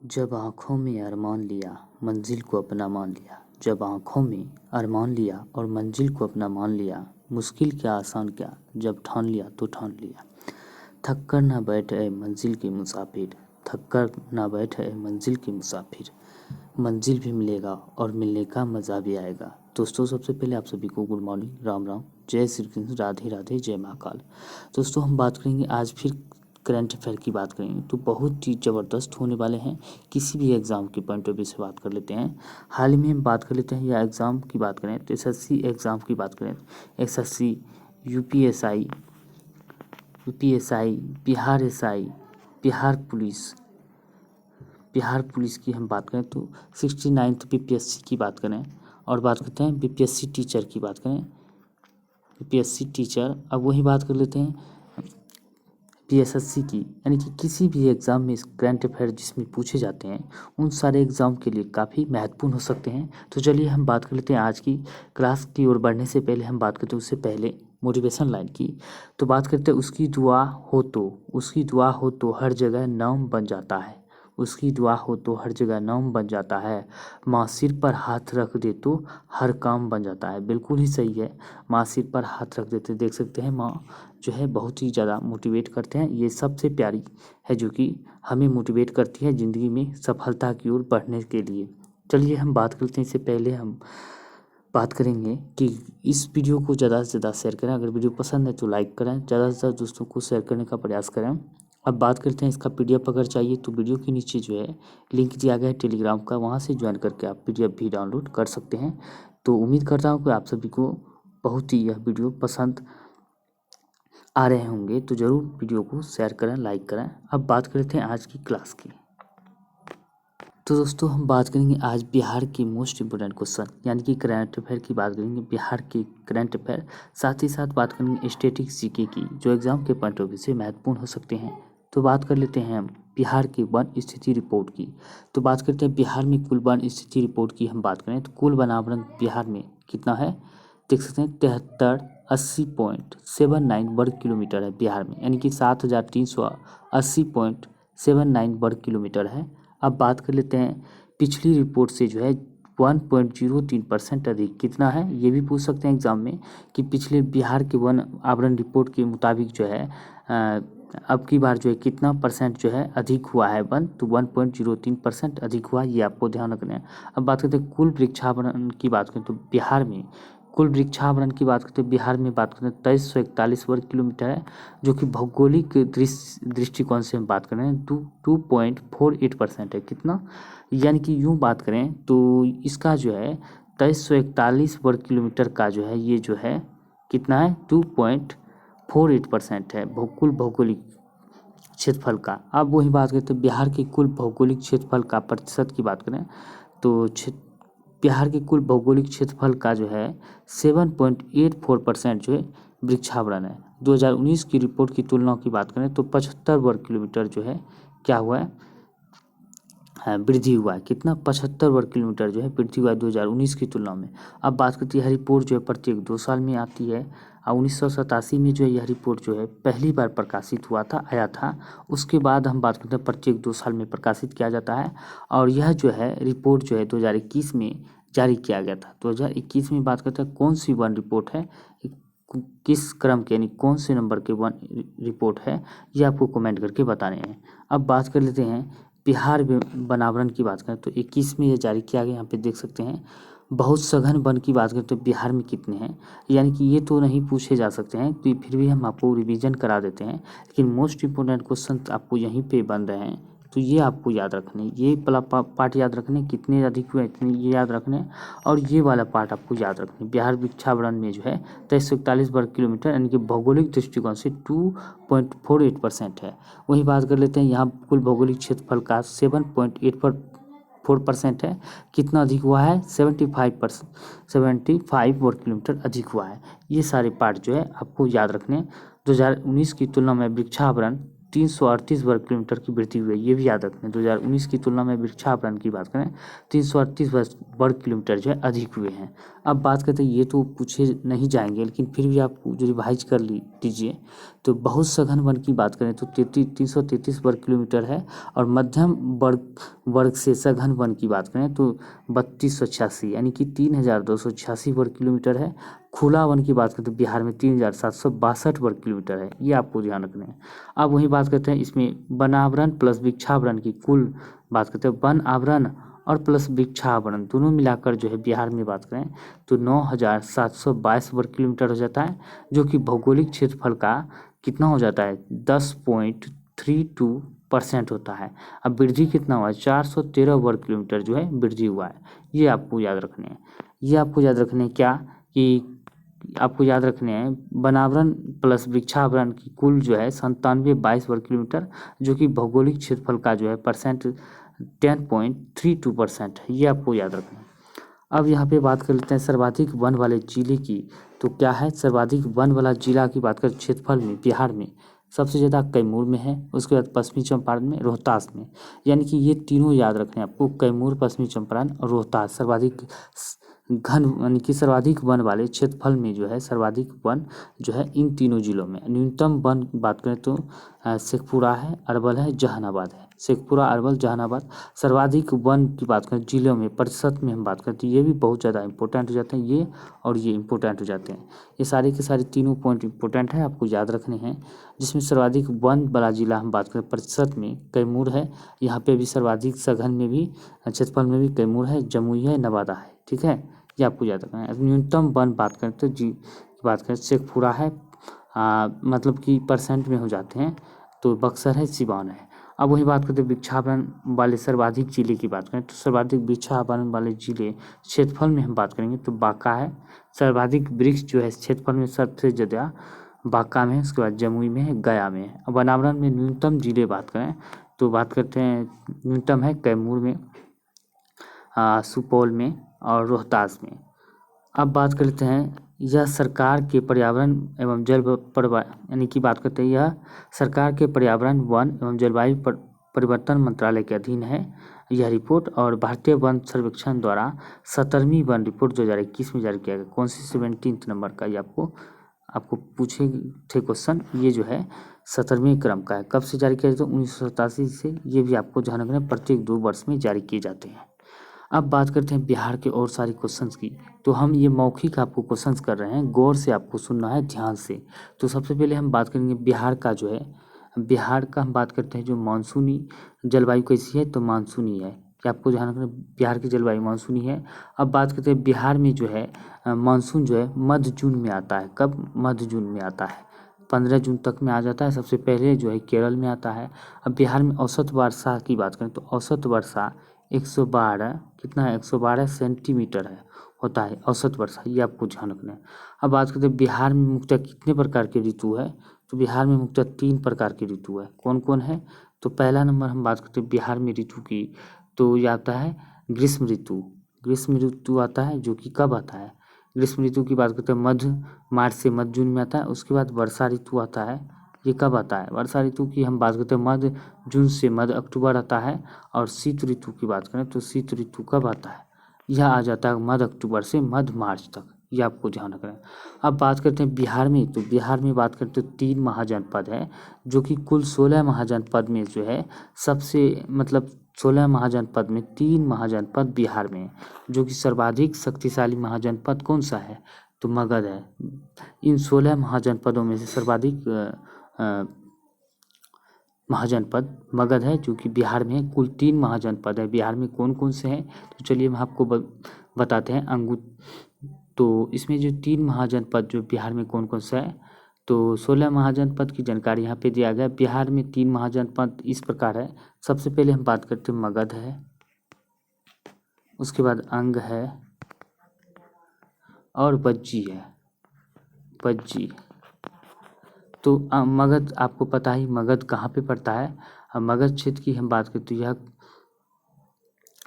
जब आँखों में अरमान लिया मंजिल को अपना मान लिया। जब आँखों में अरमान लिया और मंजिल को अपना मान लिया। मुश्किल क्या आसान क्या, जब ठान लिया तो ठान लिया। थक कर ना बैठे मंजिल के मुसाफिर, थक कर ना बैठे मंजिल के मुसाफिर। मंजिल भी मिलेगा और मिलने का मज़ा भी आएगा। दोस्तों, सबसे पहले आप सभी को गुड मॉर्निंग, राम राम, जय श्री कृष्ण, राधे राधे, जय महाकाल। दोस्तों, हम बात करेंगे आज फिर करंट अफेयर की बात करेंगे तो बहुत ही ज़बरदस्त होने वाले हैं। किसी भी एग्ज़ाम के पॉइंट ऑफ व्यू से बात कर लेते हैं। हाल ही में हम बात कर लेते हैं या एग्ज़ाम की बात करें तो एसएससी एग्ज़ाम की बात करें। SSC, UPSI, Bihar SI, Bihar police की हम बात करें तो 69th बीपीएससी की बात करें और बात करते हैं बीपीएससी टीचर की बात करें। बीपीएससी टीचर, अब वही बात कर लेते हैं पीएसएससी की, यानी कि किसी भी एग्ज़ाम में करंट अफेयर जिसमें पूछे जाते हैं उन सारे एग्ज़ाम के लिए काफ़ी महत्वपूर्ण हो सकते हैं। तो चलिए हम बात कर लेते हैं आज की क्लास की ओर बढ़ने से पहले हम बात करते हैं उससे पहले मोटिवेशन लाइन की। तो बात करते हैं उसकी दुआ हो तो हर जगह नाम बन जाता है। उसकी दुआ हो तो हर जगह नाम बन जाता है। माँ सिर पर हाथ रख दे तो हर काम बन जाता है। बिल्कुल ही सही है, माँ सिर पर हाथ रख देते, देख सकते हैं माँ जो है बहुत ही ज़्यादा मोटिवेट करते हैं। ये सबसे प्यारी है जो कि हमें मोटिवेट करती है ज़िंदगी में सफलता की ओर बढ़ने के लिए। चलिए हम बात करते हैं, इससे पहले हम बात करेंगे कि इस वीडियो को ज़्यादा से ज़्यादा शेयर करें। अगर वीडियो पसंद है तो लाइक करें, ज़्यादा से ज़्यादा दोस्तों को शेयर करने का प्रयास करें। अब बात करते हैं इसका पीडीएफ अगर चाहिए तो वीडियो के नीचे जो है लिंक दिया गया है टेलीग्राम का, वहाँ से ज्वाइन करके आप पीडीएफ भी डाउनलोड कर सकते हैं। तो उम्मीद करता हूँ कि आप सभी को बहुत ही यह वीडियो पसंद आ रहे होंगे, तो ज़रूर वीडियो को शेयर करें, लाइक करें। अब बात करते हैं आज की क्लास की। तो दोस्तों, हम बात करेंगे आज बिहार की मोस्ट इम्पोर्टेंट क्वेश्चन यानी कि करंट अफेयर की बात करेंगे, बिहार के करंट अफेयर। साथ ही साथ बात करेंगे स्टैटिक जीके की, जो एग्जाम के पॉइंट ऑफ व्यू से महत्वपूर्ण हो सकते हैं। तो बात कर लेते हैं हम बिहार की वन स्थिति रिपोर्ट की। तो बात करते हैं बिहार में कुल वन स्थिति रिपोर्ट की हम बात करें तो कुल वनावरण बिहार में कितना है, देख सकते हैं 7380.79 वर्ग किलोमीटर है बिहार में, यानी कि 7380.79 वर्ग किलोमीटर है। अब बात कर लेते हैं पिछली रिपोर्ट से जो है 1.03% अधिक कितना है, ये भी पूछ सकते हैं एग्जाम में कि पिछले बिहार के वन आवरण रिपोर्ट के मुताबिक जो है अब की बार जो है कितना परसेंट जो है अधिक हुआ है वन, तो 1.03% अधिक हुआ, ये आपको ध्यान रखना है। अब बात करते हैं कुल वृक्षावरण की बात करें तो बिहार में कुल वृक्षावरण की बात करते हैं बिहार में बात करते हैं 2341 वर्ग किलोमीटर है, जो कि भौगोलिक दृष्टिकोण से हम बात कर रहे हैं 2.48% है। कितना, यानी कि यूँ बात करें तो इसका जो है 2341 वर्ग किलोमीटर का जो है ये जो है कितना है 2.48% है कुल भौगोलिक क्षेत्रफल का। अब वही बात करते हैं बिहार के कुल भौगोलिक क्षेत्रफल का प्रतिशत की बात करें तो बिहार के कुल भौगोलिक क्षेत्रफल का जो है 7.84% जो है वृक्षावरण है। 2019 की रिपोर्ट की तुलना की बात करें तो 75 वर्ग किलोमीटर जो है क्या हुआ है, वृद्धि हुआ है। कितना, 75 वर्ग किलोमीटर जो है वृद्धि हुआ है 2019 की तुलना में। अब बात करते हैं यह रिपोर्ट जो है प्रत्येक 2 साल में आती है और 1987 में जो है यह रिपोर्ट जो है पहली बार प्रकाशित हुआ था, आया था। उसके बाद हम बात करते हैं प्रत्येक 2 साल में प्रकाशित किया जाता है और यह जो है रिपोर्ट जो है 2021 में जारी किया गया था। 2021 में बात करते हैं कौन सी वन रिपोर्ट है, किस क्रम के यानी कौन से नंबर के वन रिपोर्ट है, ये आपको कमेंट करके बताने हैं। अब बात कर लेते हैं बिहार वनावरण की बात करें तो 21 में ये जारी किया गया। यहाँ पे देख सकते हैं बहुत सघन वन की बात करें तो बिहार में कितने हैं, यानी कि ये तो नहीं पूछे जा सकते हैं, तो फिर भी हम आपको रिवीजन करा देते हैं, लेकिन मोस्ट इम्पोर्टेंट क्वेश्चन आपको यहीं पे बन रहे हैं, तो ये आपको याद रखने, ये वाला पार्ट याद रखने, कितने अधिक हुए इतने ये याद रखने, और ये वाला पार्ट आपको याद रखने। बिहार वृक्षावरण में जो है 2341 वर्ग किलोमीटर यानी कि भौगोलिक दृष्टिकोण से 2.48% है। वही बात कर लेते हैं यहाँ कुल भौगोलिक क्षेत्रफल का 7.84% है। कितना अधिक हुआ है, 75 वर्ग किलोमीटर अधिक हुआ है। ये सारे पार्ट जो है आपको याद रखने। 2019 की तुलना में वृक्षावरण 338 वर्ग किलोमीटर की वृद्धि हुई है, ये भी याद रखना है। 2019 की तुलना में वृक्षारोपण की बात करें 338 वर्ग किलोमीटर जो है अधिक हुए हैं। अब बात करते हैं, ये तो पूछे नहीं जाएंगे लेकिन फिर भी आप जो रिवाइज कर लीजिए। तो बहुत सघन वन की बात करें तो 333 वर्ग किलोमीटर है, और मध्यम वर्ग से सघन वन की बात करें तो 3286 यानी कि 3286 वर्ग किलोमीटर है। खुला वन की बात करें तो बिहार में 3762 वर्ग किलोमीटर है, ये आपको ध्यान रखना है। अब वही बात करते हैं, इसमें वनावरण प्लस वृक्षावरण की कुल बात करते हैं, वन आवरण और प्लस वृक्षावरण दोनों मिलाकर जो है बिहार में बात करें तो 9722 वर्ग किलोमीटर हो जाता है, जो कि भौगोलिक क्षेत्रफल का कितना हो जाता है 10.32% होता है। अब वृद्धि कितना हुआ है 413 वर्ग किलोमीटर जो है वृद्धि हुआ है, ये आपको याद रखने हैं। ये आपको याद रखने हैं क्या कि आपको याद रखने हैं वनावरण प्लस वृक्षावरण की कुल जो है 9722 वर्ग किलोमीटर, जो कि भौगोलिक क्षेत्रफल का जो है परसेंट 10.32% है, ये आपको याद रखना है। अब यहाँ पे बात कर लेते हैं सर्वाधिक वन वाले जिले की। तो क्या है सर्वाधिक वन वाला जिला की बात करें क्षेत्रफल में बिहार में सबसे ज़्यादा कैमूर में है, उसके बाद पश्चिमी चंपारण में, रोहतास में। यानी कि ये तीनों याद रखने हैं आपको, कैमूर, पश्चिमी चंपारण और रोहतास सर्वाधिक घन यानी कि सर्वाधिक वन वाले क्षेत्रफल में जो है सर्वाधिक वन जो है इन तीनों जिलों में। न्यूनतम वन बात करें तो शेखपुरा है, अरवल है, जहानाबाद है। शेखपुरा, अरवल, जहानाबाद। सर्वाधिक वन की बात करें जिलों में प्रतिशत में हम बात करते हैं, ये भी बहुत ज़्यादा इंपॉर्टेंट हो जाते हैं, ये और ये इंपॉर्टेंट हो जाते हैं। ये सारे के सारे तीनों पॉइंट इंपॉर्टेंट है, आपको याद रखने हैं। जिसमें सर्वाधिक वन वाला जिला हम बात करें प्रतिशत में कैमूर है, यहाँ पे भी सर्वाधिक सघन में भी क्षेत्रफल में भी कैमूर है, जमुई है, नवादा है। ठीक है, ये आपको याद रखना है। न्यूनतम वन बात करें तो जी की बात करें शेखपुरा है, मतलब कि परसेंट में हो जाते हैं तो बक्सर है, सिवान है। अब वही बात करते हैं वृक्षावरण वाले सर्वाधिक जिले की बात करें तो सर्वाधिक वृक्षावरण वाले जिले क्षेत्रफल में हम बात करेंगे तो बांका है। सर्वाधिक वृक्ष जो है क्षेत्रफल में सबसे ज़्यादा बांका में है, उसके बाद जमुई में है, गया में है। अब वनावरण में न्यूनतम जिले बात करें तो बात करते हैं न्यूनतम है कैमूर में, सुपौल में और रोहतास में। अब बात कर लेते हैं यह सरकार के पर्यावरण एवं जल यानी कि बात करते हैं यह सरकार के पर्यावरण वन एवं जलवायु परिवर्तन मंत्रालय के अधीन है यह रिपोर्ट, और भारतीय वन सर्वेक्षण द्वारा 17वीं वन रिपोर्ट 2021 में जारी किया गया। कौन सी 17 नंबर का, ये आपको पूछे थे क्वेश्चन। ये जो है 17वें क्रम का है। कब से जारी किया जाता है 1987 से। ये भी आपको ध्यान रखना है, प्रत्येक 2 वर्ष में जारी किए जाते हैं। अब बात करते हैं बिहार के और सारे क्वेश्चंस की। तो हम ये मौखिक आपको क्वेश्चंस कर रहे हैं, गौर से आपको सुनना है, ध्यान से। तो सबसे पहले हम बात करेंगे बिहार का जो है, बिहार का हम बात करते हैं जो मानसूनी जलवायु कैसी है तो मानसूनी है, कि आपको ध्यान रखना बिहार की जलवायु मानसूनी है। अब बात करते हैं बिहार में जो है मानसून जो है मध्य जून में आता है। कब? मध्य जून में आता है, 15 जून तक में आ जाता है। सबसे पहले जो है केरल में आता है। अब बिहार में औसत वर्षा की बात करें तो औसत वर्षा 112 कितना है 112 सेंटीमीटर है होता है औसत वर्षा, ये आपको ध्यान रखना है। अब बात करते हैं बिहार में मुख्यतः कितने प्रकार के ऋतु है तो बिहार में मुख्यतः 3 प्रकार के ऋतु है। कौन कौन है? तो पहला नंबर हम बात करते हैं बिहार में ऋतु की, तो ये आता है ग्रीष्म ऋतु। ग्रीष्म ऋतु आता है जो कि कब आता है? ग्रीष्म ऋतु की बात करते हैं मध्य मार्च से मध्य जून में आता है। उसके बाद वर्षा ऋतु आता है, ये कब आता है? वर्षा ऋतु की हम बात करते हैं मध्य जून से मध्य अक्टूबर आता है। और शीत ऋतु की बात करें तो शीत ऋतु कब आता है? यह आ जाता है मध्य अक्टूबर से मध्य मार्च तक, ये आपको ध्यान रखना है। अब बात करते हैं बिहार में, तो बिहार में बात करते हैं 3 महाजनपद है, जो कि कुल 16 महाजनपद में जो है सबसे मतलब 16 महाजनपद में 3 महाजनपद बिहार में है, जो कि सर्वाधिक शक्तिशाली महाजनपद कौन सा है तो मगध है। इन 16 महाजनपदों में से सर्वाधिक महाजनपद मगध है, जो कि बिहार में है। कुल 3 महाजनपद है बिहार में, कौन कौन से हैं तो चलिए हम आपको बताते हैं। तो इसमें जो 3 महाजनपद जो बिहार में कौन कौन सा है तो 16 महाजनपद की जानकारी यहाँ पे दिया गया। बिहार में 3 महाजनपद इस प्रकार है। सबसे पहले हम बात करते हैं मगध है, उसके बाद अंग है और बज्जी है, बज्जी। तो मगध आपको पता ही मगध कहाँ पे पड़ता है। मगध क्षेत्र की हम बात करते हैं, यह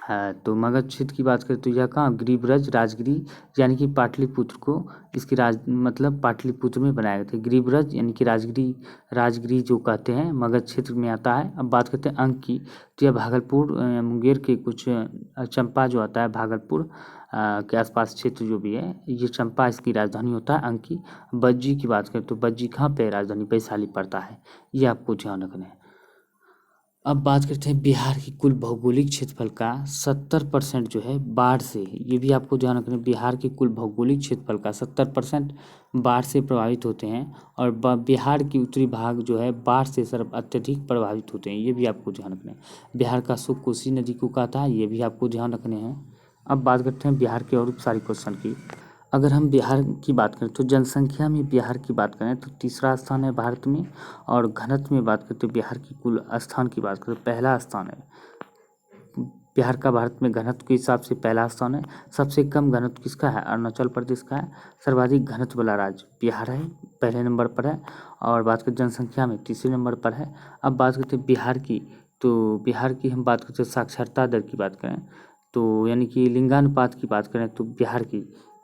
है। तो मगध क्षेत्र की बात करें तो यह कहाँ गिरिब्रज राजगिरी यानी कि पाटलिपुत्र को इसकी मतलब पाटलिपुत्र में बनाए गए थे। गिरिब्रज यानी कि राजगिरी जो कहते हैं मगध क्षेत्र में आता है। अब बात करते हैं अंक की, तो यह भागलपुर मुंगेर के कुछ चंपा जो आता है भागलपुर के आसपास क्षेत्र जो भी है, ये चंपा इसकी राजधानी होता है अंक की। बज्जी की बात करें तो बज्जी कहाँ पे राजधानी वैशाली पड़ता है, ये आपको ध्यान रखना है। अब बात करते हैं बिहार की कुल भौगोलिक क्षेत्रफल का 70% जो है बाढ़ से, ये भी आपको ध्यान रखना है। बिहार के कुल भौगोलिक क्षेत्रफल का 70% बाढ़ से प्रभावित होते हैं और बिहार की उत्तरी भाग जो है बाढ़ से सर्व अत्यधिक प्रभावित होते हैं, ये भी आपको ध्यान रखना है। बिहार का सुख कोसी नदी को कहता है, ये भी आपको ध्यान रखने हैं। अब बात करते हैं बिहार के और सारी क्वेश्चन की। अगर हम बिहार की बात करें तो जनसंख्या में बिहार की बात करें तो तीसरा स्थान है भारत में, और घनत्व में बात करें तो बिहार की कुल स्थान की बात करें तो पहला स्थान है। बिहार का भारत में घनत्व के हिसाब से पहला स्थान है। सबसे कम घनत्व किसका है, अरुणाचल प्रदेश का है। सर्वाधिक घनत्व वाला राज्य बिहार है, पहले नंबर पर है। और बात करें जनसंख्या में तीसरे नंबर पर है। अब बात करते हैं बिहार की, तो बिहार की हम बात करते हैं साक्षरता दर की बात करें तो यानी कि लिंगानुपात की बात करें तो बिहार की,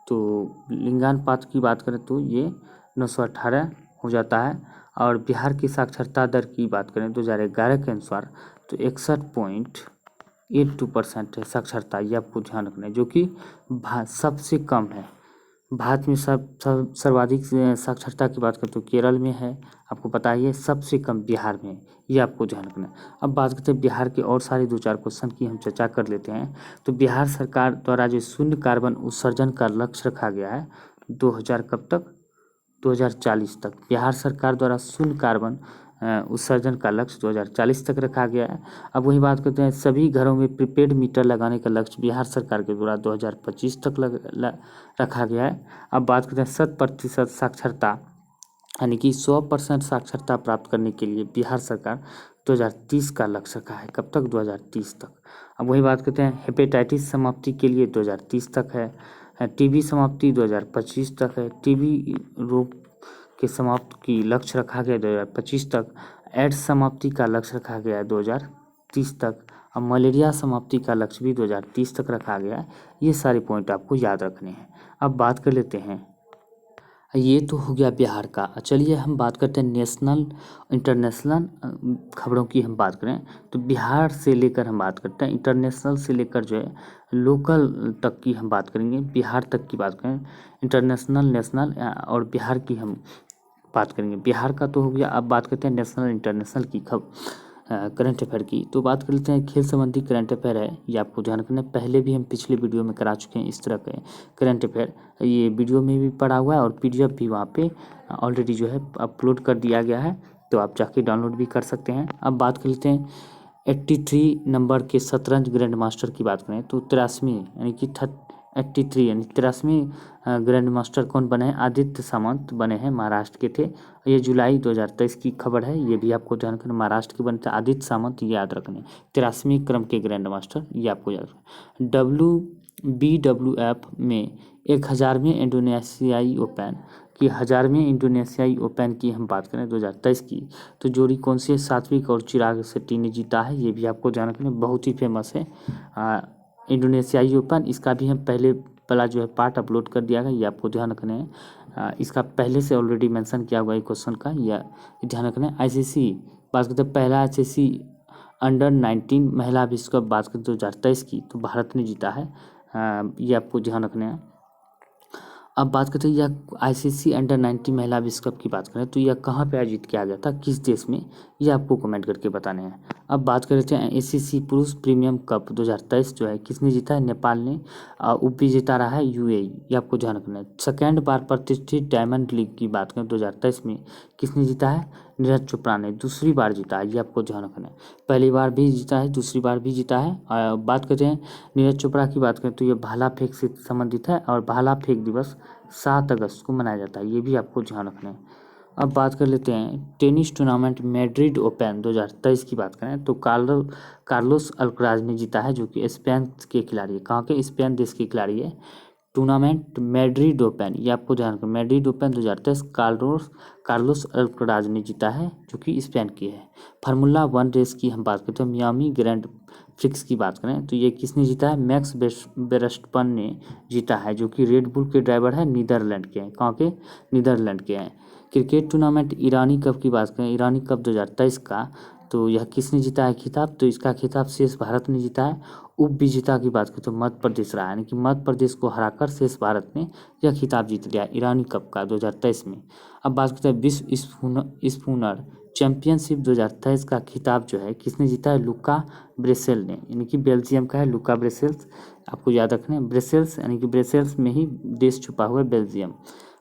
तो लिंगानुपात की बात करें तो ये 918 हो जाता है। और बिहार की साक्षरता दर की बात करें 2011 के अनुसार तो 61.82% है साक्षरता, ये आपको ध्यान रखना है, जो कि सबसे कम है। भारत में सर्वाधिक साक्षरता की बात करें तो केरल में है, आपको पता ही है। सबसे कम बिहार में है, ये आपको ध्यान रखना है। अब बात करते हैं बिहार के और सारे 2-4 क्वेश्चन की हम चर्चा कर लेते हैं। तो बिहार सरकार द्वारा जो शून्य कार्बन उत्सर्जन का लक्ष्य रखा गया है 2000 कब तक, 2040 तक। बिहार सरकार द्वारा शून्य कार्बन उत्सर्जन का लक्ष्य 2040 तक रखा गया है। अब वही बात करते हैं सभी घरों में प्रीपेड मीटर लगाने का लक्ष्य बिहार सरकार के द्वारा 2025 तक रखा गया है। अब बात करते हैं 100% साक्षरता यानी कि 100% साक्षरता प्राप्त करने के लिए बिहार सरकार 2030 का लक्ष्य रखा है। कब तक, 2030 तक। अब वही बात करते हैं हेपेटाइटिस समाप्ति के लिए 2030 तक है। टीबी समाप्ति 2025 तक है। टीबी रोग के समाप्त की लक्ष्य रखा गया 2025 तक। एड्स समाप्ति का लक्ष्य रखा गया है 2030 तक। अब मलेरिया समाप्ति का लक्ष्य भी 2030 तक रखा गया है। ये सारे पॉइंट आपको याद रखने हैं। अब बात कर लेते हैं, ये तो हो गया बिहार का। चलिए हम बात करते हैं नेशनल इंटरनेशनल खबरों की। हम बात करें तो बिहार से लेकर हम बात करते हैं इंटरनेशनल से लेकर जो है लोकल तक की हम बात करेंगे। बिहार तक की बात करें, इंटरनेशनल, नेशनल और बिहार की हम बात करेंगे। बिहार का तो हो गया। अब बात करते हैं नेशनल इंटरनेशनल की करंट अफेयर की। तो बात कर लेते हैं खेल संबंधी करंट अफेयर है, ये आपको ध्यान रखना है। पहले भी हम पिछले वीडियो में करा चुके हैं इस तरह के करंट अफेयर, ये वीडियो में भी पड़ा हुआ है और PDF भी वहाँ पे ऑलरेडी जो है अपलोड कर दिया गया है, तो आप जाके डाउनलोड भी कर सकते हैं। अब बात कर लेते हैं 83 नंबर के शतरंज ग्रैंड मास्टर की बात करें तो 83 यानी कि 83 यानी 83 ग्रैंड मास्टर कौन बने हैं, आदित्य सामंत बने हैं, महाराष्ट्र के थे। ये जुलाई 2023 की खबर है, ये भी आपको ध्यान रखना। महाराष्ट्र के बने थे आदित्य सामंत, ये याद रखने। 83वें क्रम के ग्रैंड मास्टर, ये आपको याद रखना। WBWF में 1000वें इंडोनेशियाई ओपन की 1000वें इंडोनेशियाई ओपन की हम बात करें 2023 की, तो जोड़ी कौन सी है, सात्विक और चिराग शेट्टी ने जीता है, ये भी आपको ध्यान रखना। बहुत ही फेमस है इंडोनेशियाई ओपन। इसका भी हम पहले वाला जो है पार्ट अपलोड कर दिया गया, ये आपको ध्यान रखना है। इसका पहले से ऑलरेडी मेंशन किया हुआ है क्वेश्चन का, यह ध्यान रखना है। ICC बात करते हैं, पहला ICC अंडर-19 महिला विश्व कप बात करते 2023 की, तो भारत ने जीता है, ये आपको ध्यान रखना है। अब बात करते हैं यह ICC अंडर-19 महिला विश्व कप की बात करें तो यह कहाँ पे आयोजित किया गया था, किस देश में, ये आपको कमेंट करके बताने हैं। अब बात कर लेते हैं ACC पुरुष प्रीमियम कप 2023 जो है किसने जीता है, नेपाल ने। उपविजेता रहा है UAE, ये आपको ध्यान रखना है। सेकेंड बार प्रतिष्ठित डायमंड लीग की बात करें 2023 में किसने जीता है, नीरज चोपड़ा ने दूसरी बार जीता है, ये आपको ध्यान रखना है। पहली बार भी जीता है, दूसरी बार भी जीता है। बात करते हैं नीरज चोपड़ा की बात करें तो ये भाला फेंक से संबंधित है और भाला फेंक दिवस 7 अगस्त को मनाया जाता है, ये भी आपको ध्यान रखना है। अब बात कर लेते हैं टेनिस टूर्नामेंट मैड्रिड ओपन 2023 की बात करें तो कार्लोस अल्कराज ने जीता है, जो कि स्पेन के खिलाड़ी है। कहाँ के, स्पेन देश के खिलाड़ी है। टूर्नामेंट मैड्रिड ओपन, ये आपको ध्यान रखना, मैड्रिड ओपन 2023 कार्लोस अल्कराज ने जीता है, जो कि स्पेन की है। फार्मूला 1 रेस की हम बात करते हैं, मियामी ग्रैंड फ्रिक्स की बात करें तो ये किसने जीता है, मैक्स वेरस्टपन ने जीता है, जो कि रेड बुल के ड्राइवर है, नीदरलैंड के हैं। कहाँ के, नीदरलैंड के हैं। क्रिकेट टूर्नामेंट ईरानी कप की बात करें, ईरानी कप 2023 का, तो यह किसने जीता है खिताब, तो इसका खिताब शेष भारत ने जीता है। उप विजेता की बात करें तो मध्य प्रदेश रहा, यानी कि मध्य प्रदेश को हराकर शेष भारत ने यह खिताब जीत लिया ईरानी कप का 2023 में। अब बात करते हैं विश्व स्पूनर चैंपियनशिप 2023 का खिताब जो है किसने जीता है, लुका ब्रेसेल ने, यानी कि बेल्जियम का है लुका ब्रेसेल्स, आपको याद रखना है ब्रेसेल्स, यानी कि ब्रेसेल्स में ही देश छुपा हुआ है बेल्जियम।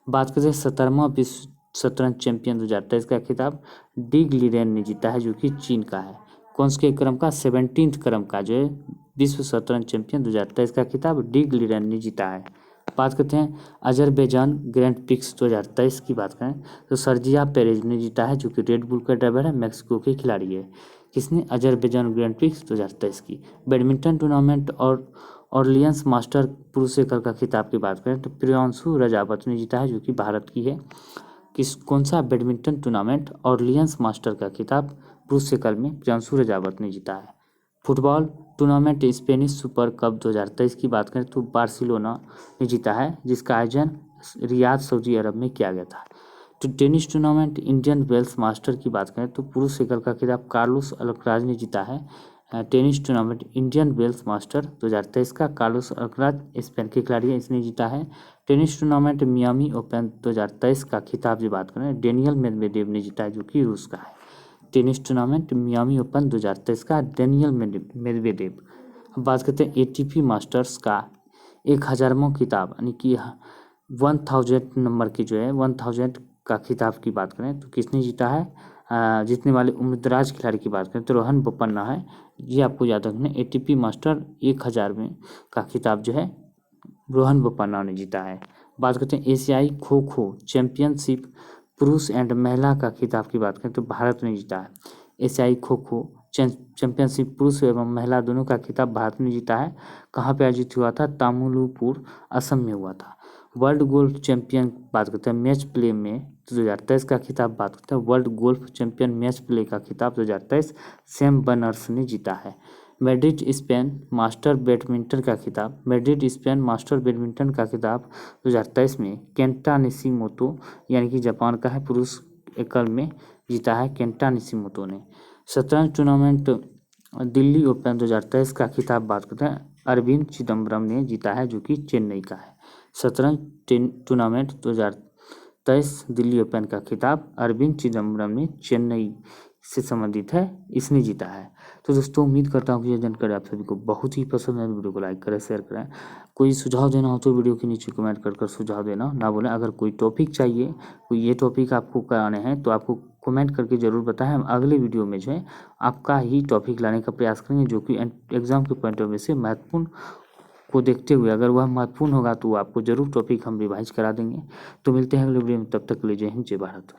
बात करते हैं 17वां विश्व शतरंज चैंपियन 2023 का खिताब डिग लिरेन ने जीता है, जो कि चीन का है। कौन से क्रम का, 17th क्रम का जो है विश्व शतरंज चैंपियन 2023 का खिताब डिग लिरेन ने जीता है। बात करते हैं अजरबैजान ग्रैंड प्रिक्स 2023 की बात करें तो सर्जिया पेरेज ने जीता है, जो कि रेड बुल का ड्राइवर है, मैक्सिको के खिलाड़ी है। किसने, अजरबैजान ग्रैंड प्रिक्स 2023 की। बैडमिंटन टूर्नामेंट और ऑर्लियंस मास्टर पुरुष एकल का खिताब की बात करें तो प्रियांशु रजावत ने जीता है, जो कि भारत की है। कौन सा बैडमिंटन टूर्नामेंट ऑर्लियंस मास्टर का खिताब पुरुष एकल में प्रियांशु रजावत ने जीता है। Football tournament Spanish super cup 2023 की बात करें तो बार्सिलोना ने जीता है, जिसका आयोजन रियाद सऊदी अरब में किया गया था। तो tennis tournament Indian Wells master की बात करें तो पुरुष एकल का खिताब कार्लोस अल्कराज ने जीता है। Tennis tournament Indian Wells master 2023 का कार्लोस अल्कराज स्पेन के खिलाड़ी है, इसने जीता है। टेनिस टूर्नामेंट मियामी ओपन 2023 का खिताब की बात करें डेनियल मेदवेदेव ने जीता है, जो कि रूस का है। टेनिस टूर्नामेंट मियामी ओपन 2023 का डेनियल मेदवेदेव। अब बात करते हैं एटीपी मास्टर्स का 1000वां खिताब, यानी कि 1000 नंबर की जो है 1000 का खिताब की बात करें तो किसने जीता है, जीतने वाले उम्रदराज खिलाड़ी की बात करें तो रोहन बोपन्ना है। ये आपको याद रखना है, एटीपी मास्टर 1000 में का खिताब जो है रोहन बोपन्ना ने जीता है। बात करते हैं एशियाई खो खो चैंपियनशिप पुरुष एंड महिला का खिताब की बात करें तो भारत ने जीता है। एशियाई खो खो चैंपियनशिप पुरुष एवं महिला दोनों का खिताब भारत ने जीता है। कहाँ पे आयोजित हुआ था, तामुलपुर असम में हुआ था। वर्ल्ड गोल्फ चैंपियन बात करते हैं मैच प्ले में 2023 का खिताब बात करते हैं world golf champion match play का खिताब 2023 सैम बर्नर्स ने जीता है। मैड्रिड स्पेन मास्टर बैडमिंटन का खिताब, मैड्रिड स्पेन मास्टर बैडमिंटन का खिताब 2023 में केंटा निशिमोतो, यानी कि जापान का है, पुरुष एकल में जीता है केंटा निशिमोतो ने। शतरंज टूर्नामेंट दिल्ली ओपन 2023 का खिताब बात करते हैं अरविंद चिदम्बरम ने जीता है, जो कि चेन्नई का है। शतरंज टूर्नामेंट 2023 दिल्ली ओपन का खिताब अरविंद चिदम्बरम ने चेन्नई से संबंधित है, इसने जीता है। तो दोस्तों उम्मीद करता हूँ कि यह जानकारी आप सभी को बहुत ही पसंद है। वीडियो को लाइक करें, शेयर करें। कोई सुझाव देना हो तो वीडियो के नीचे कमेंट कर सुझाव देना ना भूलें। अगर कोई टॉपिक चाहिए, कोई ये टॉपिक आपको कराने हैं तो आपको कमेंट करके ज़रूर बताएं। हम अगले वीडियो में जो है आपका ही टॉपिक लाने का प्रयास करेंगे, जो कि एग्जाम के पॉइंट ऑफ व्यू से महत्वपूर्ण को देखते हुए अगर वह महत्वपूर्ण होगा तो आपको ज़रूर टॉपिक हम रिवाइज करा देंगे। तो मिलते हैं अगले वीडियो में, तब तक के लिए जय हिंद जय भारत।